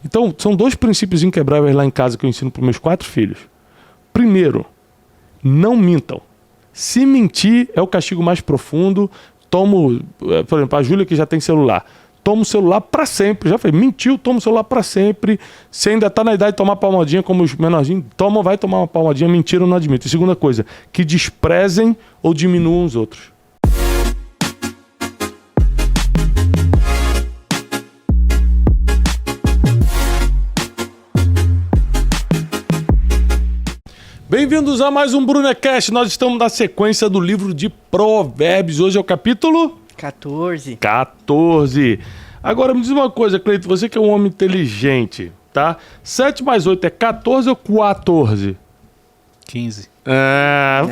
Então, são 2 princípios inquebráveis lá em casa que eu ensino para os meus 4 filhos. Primeiro, não mintam. Se mentir é o castigo mais profundo. Por exemplo, a Júlia que já tem celular. Toma o celular para sempre. Já foi, mentiu, toma o celular para sempre. Se ainda está na idade de tomar palmadinha, como os menorzinhos, vai tomar uma palmadinha. Mentira, eu não admito. E segunda coisa, que desprezem ou diminuam os outros. Bem-vindos a mais um Brunecast. Nós estamos na sequência do livro de Provérbios. Hoje é o capítulo 14. Agora me diz uma coisa, Cleito, você que é um homem inteligente, tá? 7 mais 8 é 14 ou 14? 15.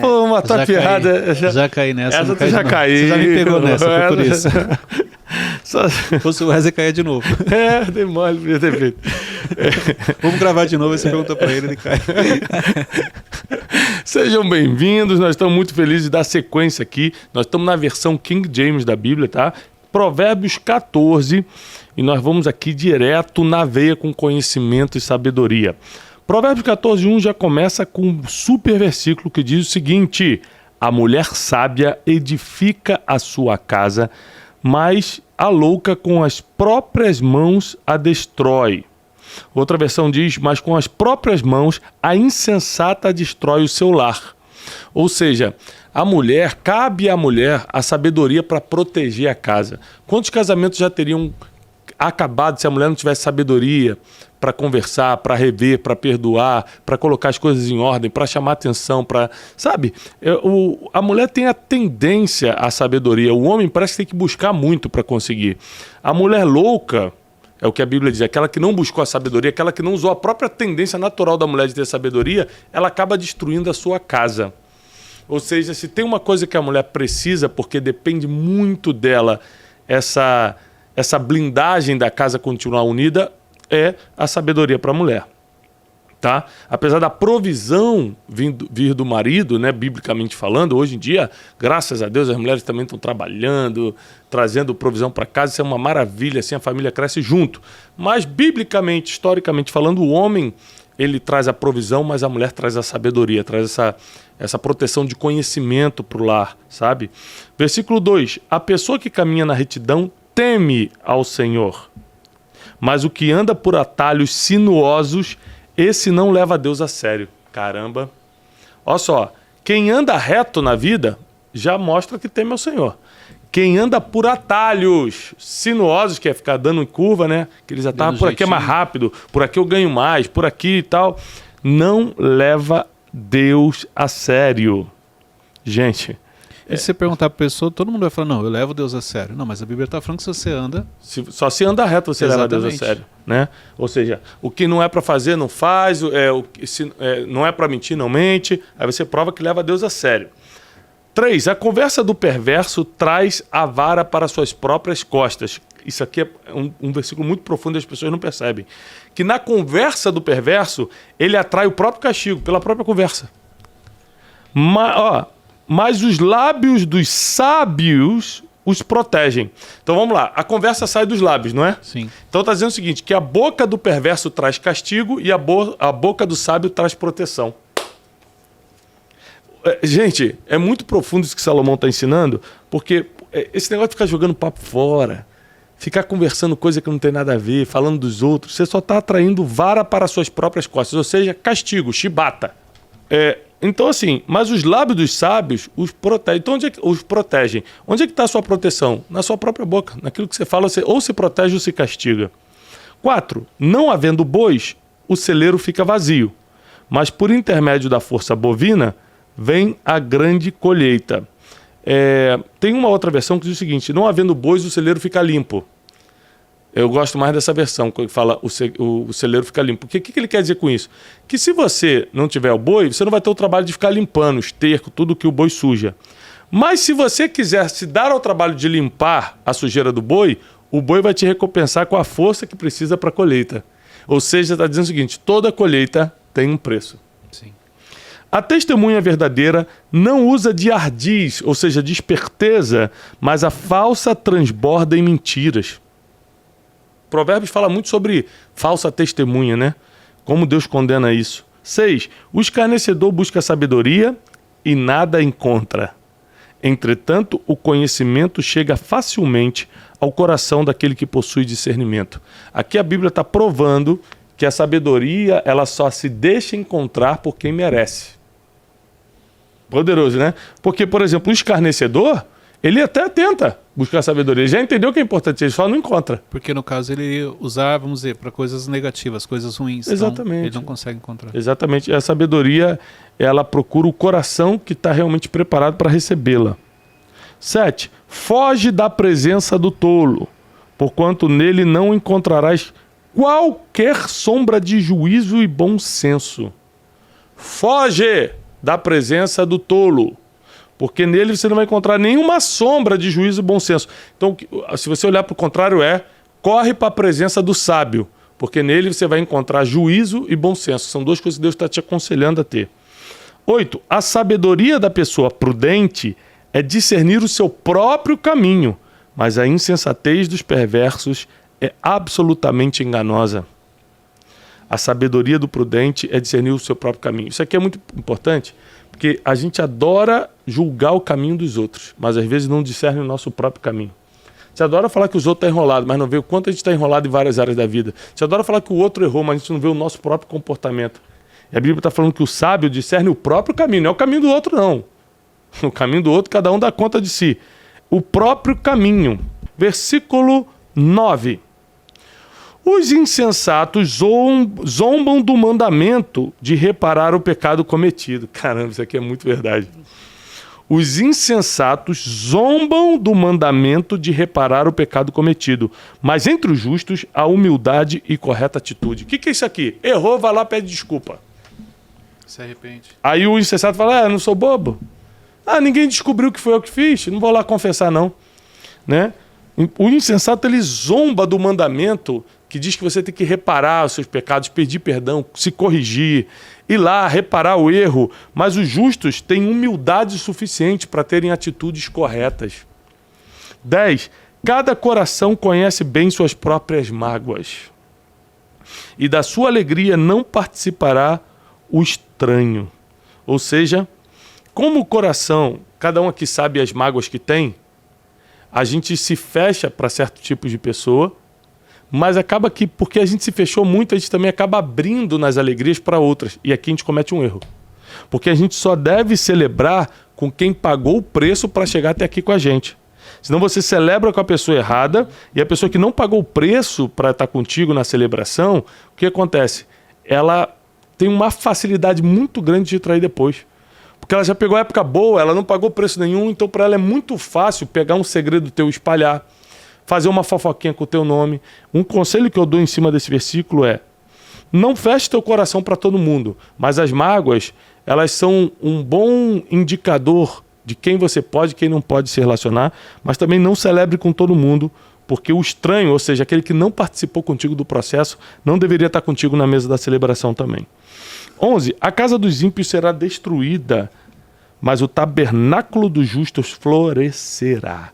Vou matar a piada. Já caí nessa. Essa tu já caiu. Você já me pegou nessa, foi por isso. Se fosse o Wesley, caía de novo. Dei mole, podia ter feito. Vamos gravar de novo, aí você pergunta pra ele cai. Sejam bem-vindos, nós estamos muito felizes de dar sequência aqui. Nós estamos na versão King James da Bíblia, tá? Provérbios 14, e nós vamos aqui direto na veia com conhecimento e sabedoria. Provérbios 14, 1 já começa com um super versículo que diz o seguinte: a mulher sábia edifica a sua casa, mas a louca com as próprias mãos a destrói. Outra versão diz, mas com as próprias mãos a insensata destrói o seu lar. Ou seja, cabe à mulher a sabedoria para proteger a casa. Quantos casamentos já teriam acabado se a mulher não tivesse sabedoria para conversar, para rever, para perdoar, para colocar as coisas em ordem, para chamar atenção, sabe? A mulher tem a tendência à sabedoria. O homem parece que tem que buscar muito para conseguir. A mulher louca, é o que a Bíblia diz, aquela que não buscou a sabedoria, aquela que não usou a própria tendência natural da mulher de ter sabedoria, ela acaba destruindo a sua casa. Ou seja, se tem uma coisa que a mulher precisa, porque depende muito dela, essa blindagem da casa continuar unida, é a sabedoria para a mulher. Tá? Apesar da provisão vir do marido, né, biblicamente falando, hoje em dia, graças a Deus, as mulheres também estão trabalhando, trazendo provisão para casa, isso é uma maravilha, assim a família cresce junto. Mas biblicamente, historicamente falando, o homem, ele traz a provisão, mas a mulher traz a sabedoria, traz essa proteção de conhecimento para o lar, sabe? Versículo 2, a pessoa que caminha na retidão teme ao Senhor, mas o que anda por atalhos sinuosos, esse não leva a Deus a sério. Caramba. Olha só, quem anda reto na vida já mostra que teme ao Senhor. Quem anda por atalhos sinuosos, que é ficar dando em curva, né? Que eles já estavam por aqui é mais rápido, por aqui eu ganho mais, por aqui e tal. Não leva Deus a sério. Gente. E se você perguntar pra pessoa, todo mundo vai falar, não, eu levo Deus a sério. Não, mas a Bíblia está falando que se você anda... Só se anda reto você leva Deus a sério. Né? Ou seja, o que não é para fazer, não faz, não é para mentir, não mente. Aí você prova que leva Deus a sério. 3. A conversa do perverso traz a vara para suas próprias costas. Isso aqui é um versículo muito profundo e as pessoas não percebem. Que na conversa do perverso, ele atrai o próprio castigo, pela própria conversa. Mas os lábios dos sábios os protegem. Então vamos lá, a conversa sai dos lábios, não é? Sim. Então está dizendo o seguinte, que a boca do perverso traz castigo e a boca do sábio traz proteção. Gente, é muito profundo isso que Salomão está ensinando, porque esse negócio de ficar jogando papo fora, ficar conversando coisa que não tem nada a ver, falando dos outros, você só está atraindo vara para suas próprias costas, ou seja, castigo, chibata. Então, assim, mas os lábios dos sábios os protegem. Então, os protegem? Onde é que está a sua proteção? Na sua própria boca. Naquilo que você fala, você ou se protege ou se castiga. 4. Não havendo bois, o celeiro fica vazio. Mas por intermédio da força bovina, vem a grande colheita. Tem uma outra versão que diz o seguinte, não havendo bois, o celeiro fica limpo. Eu gosto mais dessa versão, que fala o celeiro fica limpo. O que ele quer dizer com isso? Que se você não tiver o boi, você não vai ter o trabalho de ficar limpando o esterco, tudo que o boi suja. Mas se você quiser se dar ao trabalho de limpar a sujeira do boi, o boi vai te recompensar com a força que precisa para a colheita. Ou seja, está dizendo o seguinte, toda colheita tem um preço. Sim. A testemunha verdadeira não usa de ardis, ou seja, de esperteza, mas a falsa transborda em mentiras. Provérbios fala muito sobre falsa testemunha, né? Como Deus condena isso. 6. O escarnecedor busca sabedoria e nada encontra. Entretanto, o conhecimento chega facilmente ao coração daquele que possui discernimento. Aqui a Bíblia está provando que a sabedoria ela só se deixa encontrar por quem merece. Poderoso, né? Porque, por exemplo, o escarnecedor, ele até tenta buscar sabedoria. Ele já entendeu que é importante, ele só não encontra. Porque no caso ele usar, vamos dizer, para coisas negativas, coisas ruins. Exatamente. Então, ele não consegue encontrar. Exatamente. A sabedoria, ela procura o coração que está realmente preparado para recebê-la. 7. Foge da presença do tolo, porquanto nele não encontrarás qualquer sombra de juízo e bom senso. Foge da presença do tolo, porque nele você não vai encontrar nenhuma sombra de juízo e bom senso. Então, se você olhar para o contrário, corre para a presença do sábio, porque nele você vai encontrar juízo e bom senso. São duas coisas que Deus está te aconselhando a ter. 8. A sabedoria da pessoa prudente é discernir o seu próprio caminho, mas a insensatez dos perversos é absolutamente enganosa. A sabedoria do prudente é discernir o seu próprio caminho. Isso aqui é muito importante, porque a gente adora julgar o caminho dos outros, mas às vezes não discerne o nosso próprio caminho. Você adora falar que os outros estão enrolados, mas não vê o quanto a gente está enrolado em várias áreas da vida. Você adora falar que o outro errou, mas a gente não vê o nosso próprio comportamento. E a Bíblia está falando que o sábio discerne o próprio caminho, não é o caminho do outro, não. O caminho do outro, cada um dá conta de si. O próprio caminho. Versículo 9. Os insensatos zombam do mandamento de reparar o pecado cometido. Caramba, isso aqui é muito verdade. Os insensatos zombam do mandamento de reparar o pecado cometido. Mas entre os justos, há humildade e correta atitude. O que é isso aqui? Errou, vai lá, pede desculpa. Se arrepende. Aí o insensato fala, não sou bobo. Ninguém descobriu que foi eu que fiz, não vou lá confessar não. Né? O insensato, ele zomba do mandamento que diz que você tem que reparar os seus pecados, pedir perdão, se corrigir, ir lá, reparar o erro. Mas os justos têm humildade suficiente para terem atitudes corretas. 10. Cada coração conhece bem suas próprias mágoas, e da sua alegria não participará o estranho. Ou seja, como o coração, cada um aqui sabe as mágoas que tem, a gente se fecha para certo tipo de pessoa, mas acaba que, porque a gente se fechou muito, a gente também acaba abrindo nas alegrias para outras. E aqui a gente comete um erro. Porque a gente só deve celebrar com quem pagou o preço para chegar até aqui com a gente. Senão você celebra com a pessoa errada, e a pessoa que não pagou o preço para estar contigo na celebração, o que acontece? Ela tem uma facilidade muito grande de trair depois. Porque ela já pegou a época boa, ela não pagou preço nenhum, então para ela é muito fácil pegar um segredo teu e espalhar, fazer uma fofoquinha com o teu nome. Um conselho que eu dou em cima desse versículo é: não feche teu coração para todo mundo, mas as mágoas, elas são um bom indicador de quem você pode e quem não pode se relacionar, mas também não celebre com todo mundo, porque o estranho, ou seja, aquele que não participou contigo do processo, não deveria estar contigo na mesa da celebração também. 11. A casa dos ímpios será destruída, mas o tabernáculo dos justos florescerá.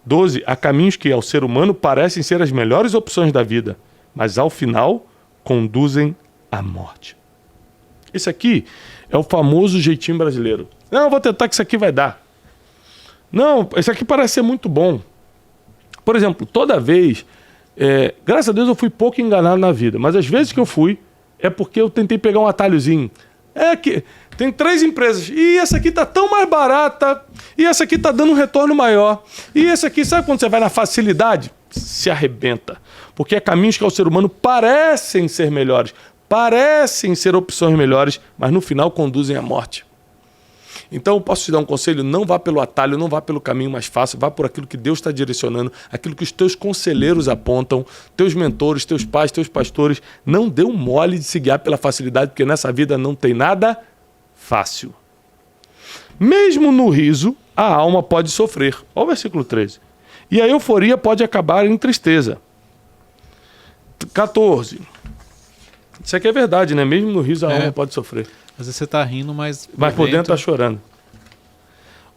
12. Há caminhos que ao ser humano parecem ser as melhores opções da vida, mas ao final conduzem à morte. Esse aqui é o famoso jeitinho brasileiro. Não, eu vou tentar que isso aqui vai dar. Não, esse aqui parece ser muito bom. Por exemplo, toda vez, graças a Deus eu fui pouco enganado na vida, mas às vezes que eu fui, é porque eu tentei pegar um atalhozinho. É que tem 3 empresas, e essa aqui tá tão mais barata, e essa aqui tá dando um retorno maior, e essa aqui, sabe quando você vai na facilidade? Se arrebenta. Porque é caminhos que ao ser humano parecem ser melhores, parecem ser opções melhores, mas no final conduzem à morte. Então eu posso te dar um conselho: não vá pelo atalho, não vá pelo caminho mais fácil, vá por aquilo que Deus está direcionando, aquilo que os teus conselheiros apontam, teus mentores, teus pais, teus pastores. Não dê um mole de se guiar pela facilidade, porque nessa vida não tem nada fácil. Mesmo no riso, a alma pode sofrer. Olha o versículo 13. E a euforia pode acabar em tristeza. 14. Isso aqui é verdade, né? Mesmo no riso, a alma pode sofrer. Às vezes você está rindo, mas por dentro está chorando.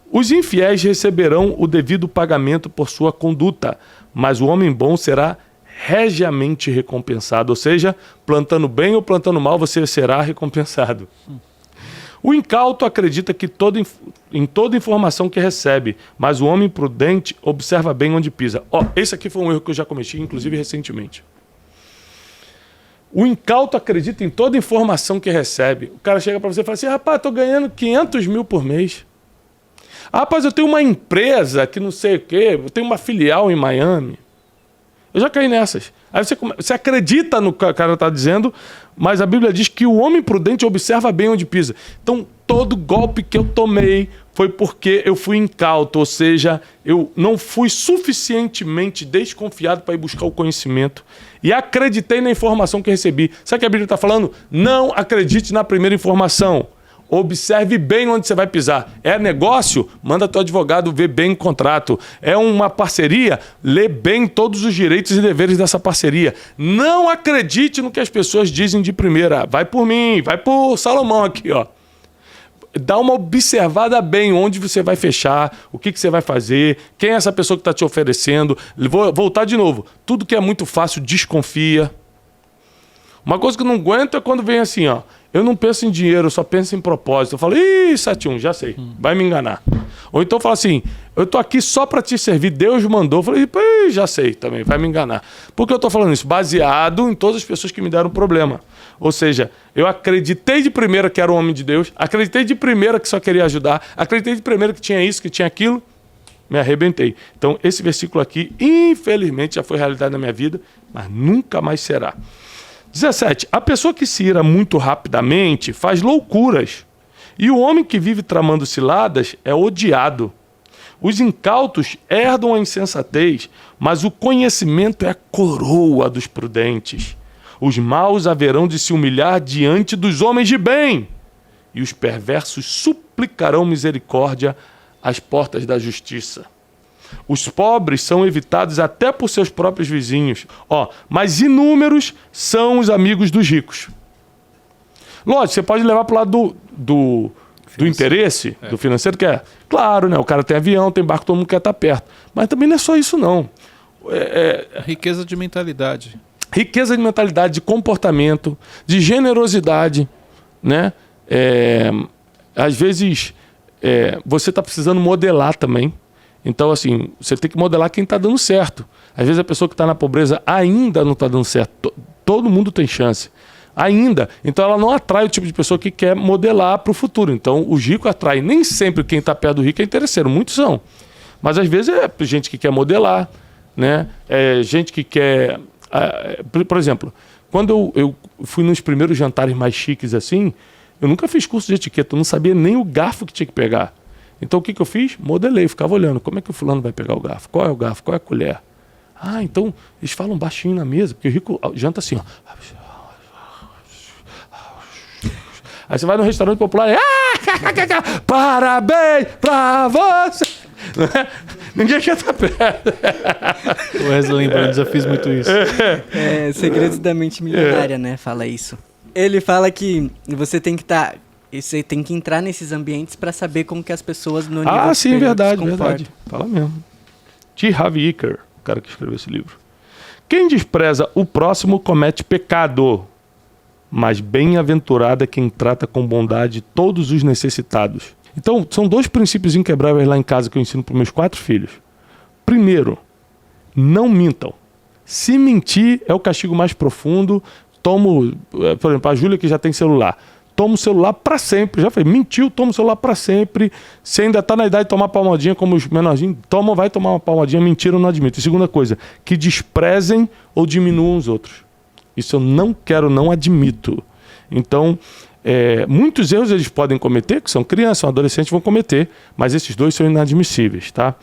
Os infiéis receberão o devido pagamento por sua conduta, mas o homem bom será regiamente recompensado. Ou seja, plantando bem ou plantando mal, você será recompensado. O incauto acredita que em toda informação que recebe, mas o homem prudente observa bem onde pisa. Esse aqui foi um erro que eu já cometi, inclusive recentemente. O incauto acredita em toda informação que recebe. O cara chega para você e fala assim, rapaz, estou ganhando 500 mil por mês. Rapaz, eu tenho uma empresa que não sei o quê, eu tenho uma filial em Miami. Eu já caí nessas. Aí você acredita no que o cara está dizendo, mas a Bíblia diz que o homem prudente observa bem onde pisa. Então, todo golpe que eu tomei foi porque eu fui incauto, ou seja, eu não fui suficientemente desconfiado para ir buscar o conhecimento e acreditei na informação que recebi. Sabe o que a Bíblia está falando? Não acredite na primeira informação. Observe bem onde você vai pisar. É negócio? Manda teu advogado ver bem o contrato. É uma parceria? Lê bem todos os direitos e deveres dessa parceria. Não acredite no que as pessoas dizem de primeira. Vai por mim, vai por Salomão aqui, ó. Dá uma observada bem onde você vai fechar, o que você vai fazer, quem é essa pessoa que está te oferecendo. Vou voltar de novo. Tudo que é muito fácil, desconfia. Uma coisa que eu não aguento é quando vem assim, ó. Eu não penso em dinheiro, eu só penso em propósito. Eu falo, 71, já sei, vai me enganar. Ou então eu falo assim, eu tô aqui só para te servir, Deus mandou. Eu falei, já sei também, vai me enganar. Por que eu tô falando isso? Baseado em todas as pessoas que me deram problema. Ou seja, eu acreditei de primeira que era um homem de Deus, acreditei de primeira que só queria ajudar, acreditei de primeira que tinha isso, que tinha aquilo, me arrebentei. Então esse versículo aqui, infelizmente, já foi realidade na minha vida, mas nunca mais será. 17. A pessoa que se ira muito rapidamente faz loucuras. E o homem que vive tramando ciladas é odiado. Os incautos herdam a insensatez, mas o conhecimento é a coroa dos prudentes. Os maus haverão de se humilhar diante dos homens de bem, e os perversos suplicarão misericórdia às portas da justiça. Os pobres são evitados até por seus próprios vizinhos. Mas inúmeros são os amigos dos ricos. Lógico, você pode levar para o lado do interesse, do financeiro, que é, claro, né? O cara tem avião, tem barco, todo mundo quer estar perto. Mas também não é só isso, não. Riqueza de mentalidade. Riqueza de mentalidade, de comportamento, de generosidade, né? Às vezes, você está precisando modelar também. Então, assim, você tem que modelar quem está dando certo. Às vezes a pessoa que está na pobreza ainda não está dando certo. Todo mundo tem chance. Ainda. Então ela não atrai o tipo de pessoa que quer modelar para o futuro. Então os ricos atraem. Nem sempre quem está perto do rico é interesseiro. Muitos são. Mas às vezes é gente que quer modelar, né? É gente que quer... Por exemplo, quando eu fui nos primeiros jantares mais chiques assim, eu nunca fiz curso de etiqueta. Eu não sabia nem o garfo que tinha que pegar. Então o que eu fiz? Modelei, ficava olhando. Como é que o fulano vai pegar o garfo? Qual é o garfo? Qual é a colher? Então eles falam baixinho na mesa, porque o rico janta assim, ó. Aí você vai no restaurante popular e... Parabéns pra você! Ninguém quer estar perto. O Wesley lembrando, já fiz muito isso. Segredos da Mente Milionária, né? Fala isso. Ele fala que você tem que estar... Você tem que entrar nesses ambientes para saber como que as pessoas no nível sim, verdade, se comportam. verdade. Fala mesmo. T. Harv Eker, o cara que escreveu esse livro. Quem despreza o próximo comete pecado, mas bem-aventurado é quem trata com bondade todos os necessitados. Então, são 2 princípios inquebráveis lá em casa que eu ensino para os meus 4 filhos. Primeiro, não mintam. Se mentir é o castigo mais profundo. Por exemplo, a Júlia que já tem celular. Toma o celular para sempre. Já falei, mentiu, toma o celular para sempre. Se ainda está na idade de tomar palmadinha, como os menorzinhos, vai tomar uma palmadinha, mentira, eu não admito. E segunda coisa, que desprezem ou diminuam os outros. Isso eu não quero, não admito. Então, muitos erros eles podem cometer, que são crianças, são adolescentes, vão cometer, mas esses 2 são inadmissíveis, tá?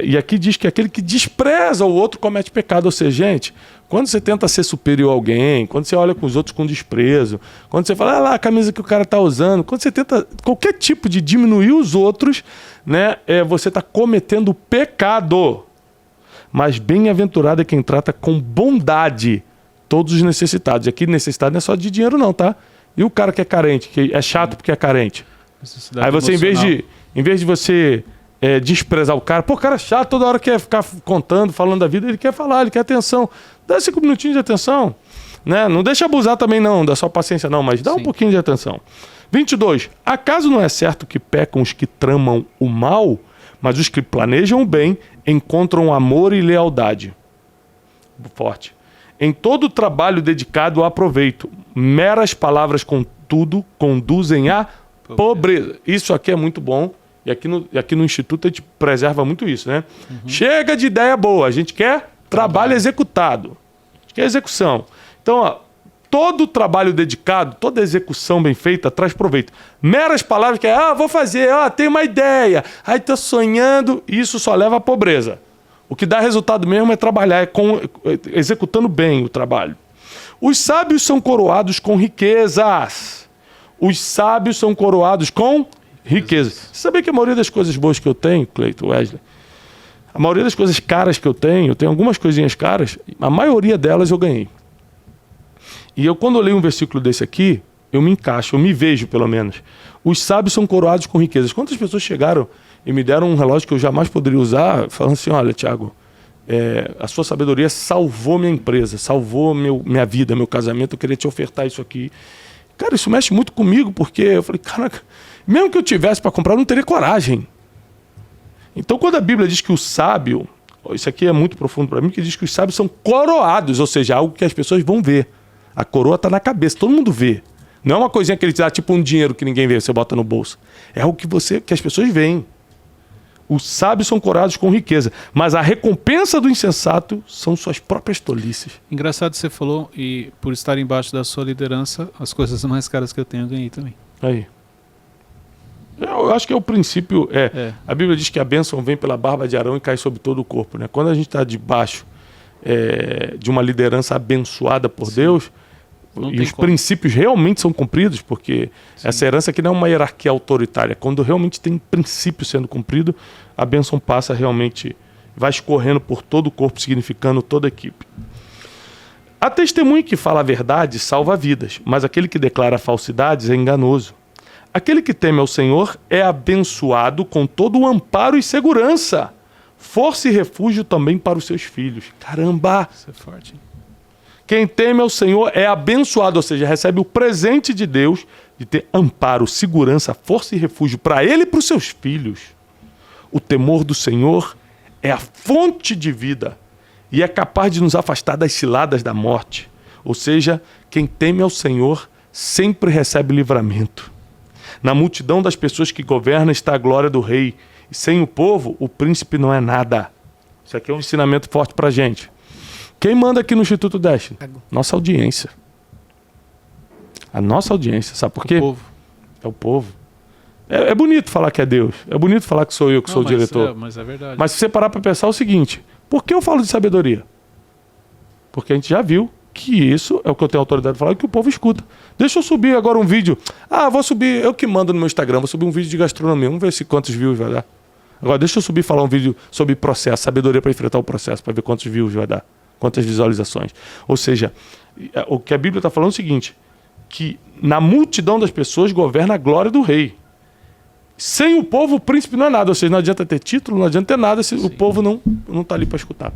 E aqui diz que aquele que despreza o outro comete pecado. Ou seja, gente, quando você tenta ser superior a alguém, quando você olha com os outros com desprezo, quando você fala, lá a camisa que o cara está usando, quando você tenta qualquer tipo de diminuir os outros, né, você está cometendo pecado. Mas bem-aventurado é quem trata com bondade todos os necessitados. E aqui necessidade não é só de dinheiro não, tá? E o cara que é carente, que é chato porque é carente? Aí você, em vez de você desprezar o cara. Pô, o cara é chato, toda hora quer ficar contando, falando da vida, ele quer falar, ele quer atenção. Dá 5 minutinhos de atenção. Né? Não deixa abusar também não, da sua paciência não, mas dá um pouquinho de atenção. 22. Acaso não é certo que pecam os que tramam o mal, mas os que planejam o bem encontram amor e lealdade? Forte. Em todo trabalho dedicado há proveito. Meras palavras, contudo, conduzem à pobreza. Isso aqui é muito bom. E aqui no Instituto a gente preserva muito isso, né? Chega de ideia boa. A gente quer trabalho executado. A gente quer execução. Então, ó, todo trabalho dedicado, toda execução bem feita traz proveito. Meras palavras que vou fazer, tenho uma ideia. Aí tô sonhando. Isso só leva à pobreza. O que dá resultado mesmo é trabalhar, executando bem o trabalho. Os sábios são coroados com riquezas. Os sábios são coroados com riquezas. Você sabia que a maioria das coisas boas que eu tenho, Cleiton, Wesley, a maioria das coisas caras que eu tenho algumas coisinhas caras, a maioria delas eu ganhei. E eu, quando eu leio um versículo desse aqui, eu me encaixo, eu me vejo pelo menos. Os sábios são coroados com riquezas. Quantas pessoas chegaram e me deram um relógio que eu jamais poderia usar, falando assim, olha, Thiago, a sua sabedoria salvou minha empresa, salvou minha vida, meu casamento, eu queria te ofertar isso aqui. Cara, isso mexe muito comigo, porque eu falei, caraca, mesmo que eu tivesse para comprar, eu não teria coragem. Então, quando a Bíblia diz que o sábio, isso aqui é muito profundo para mim, que diz que os sábios são coroados, ou seja, algo que as pessoas vão ver. A coroa está na cabeça, todo mundo vê. Não é uma coisinha que ele te dá, tipo um dinheiro que ninguém vê, você bota no bolso. É algo que as pessoas veem. Os sábios são coroados com riqueza, mas a recompensa do insensato são suas próprias tolices. Engraçado que você falou, e por estar embaixo da sua liderança, as coisas mais caras que eu tenho eu ganhei também. Aí. Eu acho que é o princípio. A Bíblia diz que a bênção vem pela barba de Arão e cai sobre todo o corpo. Né? Quando a gente está debaixo de uma liderança abençoada por Deus, e os princípios realmente são cumpridos, porque essa herança aqui não é uma hierarquia autoritária. Quando realmente tem princípio sendo cumprido, a bênção passa realmente, vai escorrendo por todo o corpo, significando toda a equipe. A testemunha que fala a verdade salva vidas, mas aquele que declara falsidades é enganoso. Aquele que teme ao Senhor é abençoado com todo o amparo e segurança, força e refúgio também para os seus filhos. Caramba! Isso é forte, hein? Quem teme ao Senhor é abençoado, ou seja, recebe o presente de Deus de ter amparo, segurança, força e refúgio para ele e para os seus filhos. O temor do Senhor é a fonte de vida e é capaz de nos afastar das ciladas da morte. Ou seja, quem teme ao Senhor sempre recebe livramento. Na multidão das pessoas que governam está a glória do rei. E sem o povo, o príncipe não é nada. Isso aqui é um ensinamento forte para a gente. Quem manda aqui no Instituto Destiny? Nossa audiência. A nossa audiência. Sabe por quê? O povo. É o povo. É bonito falar que é Deus. É bonito falar que sou eu que sou o diretor. Mas é verdade. Mas se você parar para pensar é o seguinte. Por que eu falo de sabedoria? Porque a gente já viu que isso é o que eu tenho autoridade de falar, que o povo escuta. Deixa eu subir agora um vídeo. Vou subir, eu que mando no meu Instagram, vou subir um vídeo de gastronomia. Vamos ver se quantos views vai dar. Agora deixa eu subir e falar um vídeo sobre processo, sabedoria para enfrentar o processo, para ver quantos views vai dar. Quantas visualizações. Ou seja, o que a Bíblia está falando é o seguinte, que na multidão das pessoas governa a glória do rei. Sem o povo, o príncipe não é nada. Ou seja, não adianta ter título, não adianta ter nada se o povo não está ali para escutar.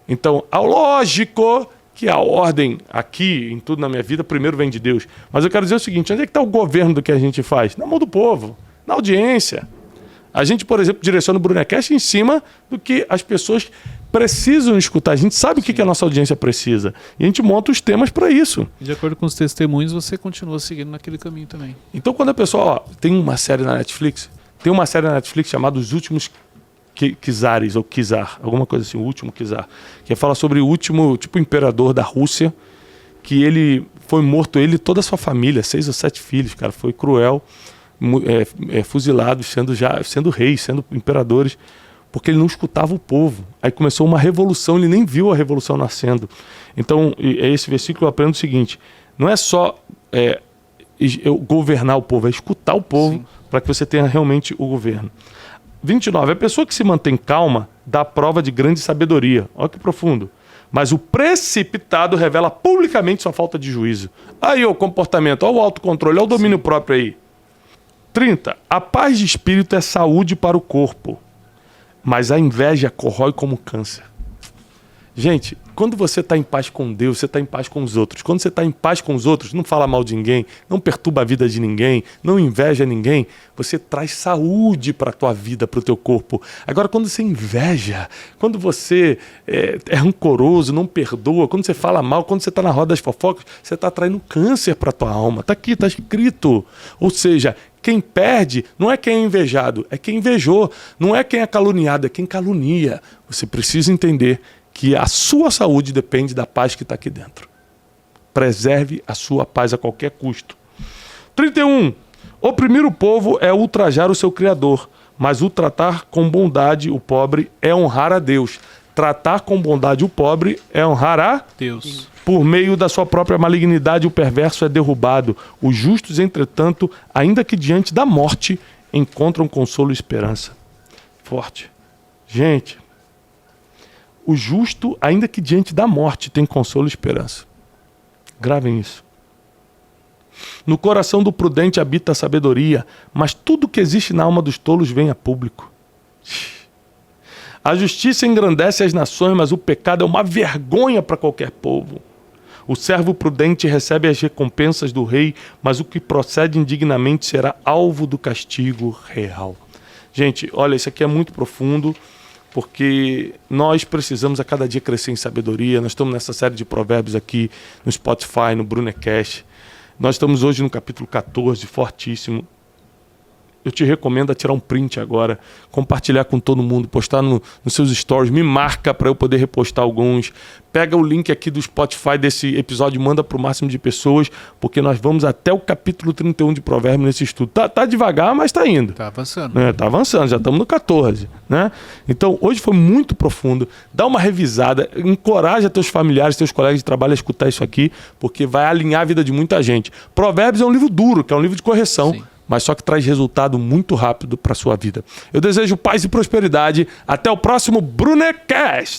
Então, lógico que a ordem aqui, em tudo na minha vida, primeiro vem de Deus. Mas eu quero dizer o seguinte, onde é que está o governo do que a gente faz? Na mão do povo, na audiência. A gente, por exemplo, direciona o Brunecast em cima do que as pessoas precisam escutar. A gente sabe o que a nossa audiência precisa. E a gente monta os temas para isso. De acordo com os testemunhos, você continua seguindo naquele caminho também. Então, quando a pessoa... tem uma série na Netflix. Tem uma série na Netflix chamada Os Últimos Czares, ou Czar. Alguma coisa assim, o último Czar. Que fala sobre o último, imperador da Rússia. Que ele foi morto, ele e toda a sua família. 6 ou 7 filhos, cara. Foi cruel. Fuzilados, sendo reis, sendo imperadores. Porque ele não escutava o povo. Aí começou uma revolução, ele nem viu a revolução nascendo. Então, esse versículo eu aprendo o seguinte, não é só governar o povo, é escutar o povo para que você tenha realmente o governo. 29. A pessoa que se mantém calma dá prova de grande sabedoria. Olha que profundo. Mas o precipitado revela publicamente sua falta de juízo. Aí o comportamento, olha o autocontrole, olha o domínio próprio aí. 30. A paz de espírito é saúde para o corpo, mas a inveja corrói como câncer. Gente, quando você está em paz com Deus, você está em paz com os outros. Quando você está em paz com os outros, não fala mal de ninguém, não perturba a vida de ninguém, não inveja ninguém, você traz saúde para a tua vida, para o teu corpo. Agora, quando você inveja, quando você é rancoroso, não perdoa, quando você fala mal, quando você está na roda das fofocas, você está traindo câncer para a tua alma. Está aqui, está escrito. Ou seja, quem perde não é quem é invejado, é quem invejou. Não é quem é caluniado, é quem calunia. Você precisa entender que a sua saúde depende da paz que está aqui dentro. Preserve a sua paz a qualquer custo. 31. Oprimir o povo é ultrajar o seu Criador, mas o tratar com bondade o pobre é honrar a Deus. Tratar com bondade o pobre é honrar a Deus. Por meio da sua própria malignidade o perverso é derrubado. Os justos, entretanto, ainda que diante da morte, encontram consolo e esperança. Forte. Gente, o justo, ainda que diante da morte, tem consolo e esperança. Gravem isso. No coração do prudente habita a sabedoria, mas tudo que existe na alma dos tolos vem a público. A justiça engrandece as nações, mas o pecado é uma vergonha para qualquer povo. O servo prudente recebe as recompensas do rei, mas o que procede indignamente será alvo do castigo real. Gente, olha, isso aqui é muito profundo, porque nós precisamos a cada dia crescer em sabedoria. Nós estamos nessa série de provérbios aqui no Spotify, no Brunecast. Nós estamos hoje no capítulo 14, fortíssimo. Eu te recomendo a tirar um print agora, compartilhar com todo mundo, postar nos seus stories, me marca para eu poder repostar alguns. Pega o link aqui do Spotify desse episódio e manda para o máximo de pessoas, porque nós vamos até o capítulo 31 de Provérbios nesse estudo. Tá devagar, mas tá indo. Tá avançando. Tá avançando, já estamos no 14, né? Então, hoje foi muito profundo. Dá uma revisada, encoraja teus familiares, teus colegas de trabalho a escutar isso aqui, porque vai alinhar a vida de muita gente. Provérbios é um livro duro, que é um livro de correção. Sim. Mas só que traz resultado muito rápido para a sua vida. Eu desejo paz e prosperidade. Até o próximo Brunecast!